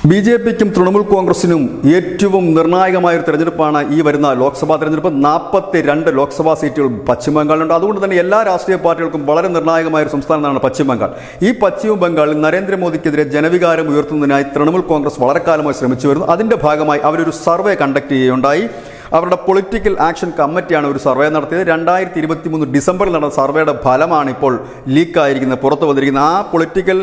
ബി.ജെ.പിക്കും തൃണമൂൽ കോൺഗ്രസിനും ഏറ്റവും നിർണായകമായ ഒരു തെരഞ്ഞെടുപ്പാണ് ഈ വരുന്ന ലോക്സഭാ തെരഞ്ഞെടുപ്പ്. 42 ലോക്സഭാ സീറ്റുകൾ പശ്ചിമ ബംഗാളിലുണ്ട്. അതുകൊണ്ട് തന്നെ എല്ലാ രാഷ്ട്രീയ പാർട്ടികൾക്കും വളരെ നിർണായകമായ ഒരു സംസ്ഥാനമാണ് പശ്ചിമ ബംഗാൾ. ഈ പശ്ചിമ ബംഗാളിൽ നരേന്ദ്രമോദിക്കെതിരെ ജനവികാരം ഉയർത്തുന്നതിനായി തൃണമൂൽ കോൺഗ്രസ് വളരെ കാലമായി ശ്രമിച്ചു വരുന്നു. അതിൻ്റെ ഭാഗമായി അവരൊരു സർവേ കണ്ടക്ട് ചെയ്യുകയുണ്ടായി. അവരുടെ പൊളിറ്റിക്കൽ ആക്ഷൻ കമ്മിറ്റിയാണ് ഒരു സർവേ നടത്തിയത്. 2023 ഡിസംബറിൽ നടന്ന സർവേയുടെ ഫലമാണ് ഇപ്പോൾ ലീക്കായിരിക്കുന്നത്, പുറത്തു വന്നിരിക്കുന്നത്. ആ പൊളിറ്റിക്കൽ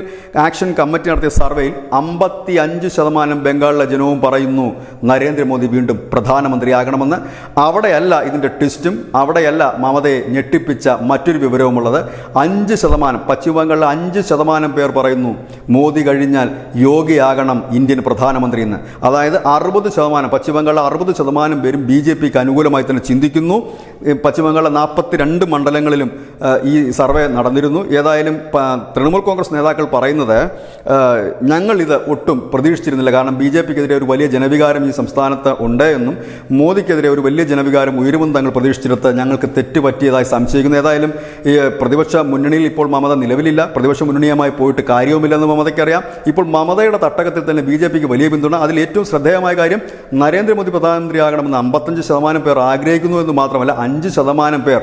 ആക്ഷൻ കമ്മിറ്റി നടത്തിയ സർവേയിൽ 55% ബംഗാളിലെ ജനവും പറയുന്നു നരേന്ദ്രമോദി വീണ്ടും പ്രധാനമന്ത്രിയാകണമെന്ന്. അവിടെയല്ല ഇതിൻ്റെ ട്വിസ്റ്റും, അവിടെയല്ല മമതയെ ഞെട്ടിപ്പിച്ച മറ്റൊരു വിവരവുമുള്ളത്. 5% പശ്ചിമ ബംഗാളിലെ 5% പേർ പറയുന്നു മോദി കഴിഞ്ഞാൽ യോഗിയാകണം ഇന്ത്യൻ പ്രധാനമന്ത്രി എന്ന്. അതായത് 60%, പശ്ചിമ ബംഗാളിലെ 60% പേരും ബി.ജെ.പിക്ക് അനുകൂലമായി തന്നെ ചിന്തിക്കുന്നു. പശ്ചിമ ബംഗാളിലെ 42 മണ്ഡലങ്ങളിലും ഈ സർവേ നടന്നിരുന്നു. ഏതായാലും തൃണമൂൽ കോൺഗ്രസ് നേതാക്കൾ പറയുന്നത് ഞങ്ങളിത് ഒട്ടും പ്രതീക്ഷിച്ചിരുന്നില്ല. കാരണം ബി.ജെ.പിക്കെതിരെ ഒരു വലിയ ജനവികാരം ഈ സംസ്ഥാനത്ത് ഉണ്ട് എന്നും മോദിക്കെതിരെ ഒരു വലിയ ജനവികാരം ഉയരുമെന്ന് തങ്ങൾ പ്രതീക്ഷിച്ചെടുത്ത് ഞങ്ങൾക്ക് തെറ്റുപറ്റിയതായി സംശയിക്കുന്നു. ഏതായാലും ഈ പ്രതിപക്ഷ മുന്നണിയിൽ ഇപ്പോൾ മമത നിലവിലില്ല. പ്രതിപക്ഷ മുന്നണിയുമായി പോയിട്ട് കാര്യവുമില്ലെന്ന് മമതയ്ക്കറിയാം. ഇപ്പോൾ മമതയുടെ തട്ടകത്തിൽ തന്നെ ബി.ജെ.പിക്ക് വലിയ പിന്തുണ. അതിൽ ഏറ്റവും ശ്രദ്ധേയമായ കാര്യം നരേന്ദ്രമോദി പ്രധാനമന്ത്രിയാകണമെന്ന് 55% പേർ ആഗ്രഹിക്കുന്നു എന്ന് മാത്രമല്ല 5% പേർ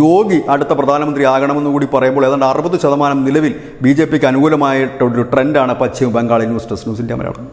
യോഗി അടുത്ത പ്രധാനമന്ത്രി ആകണമെന്ന് കൂടി പറയുമ്പോൾ ഏതാണ്ട് 60% നിലവിൽ ബി.ജെ.പിക്ക് അനുകൂലമായിട്ടൊരു ട്രെൻഡാണ് പശ്ചിമ ബംഗാളിൽ. News desk news India Malayalam.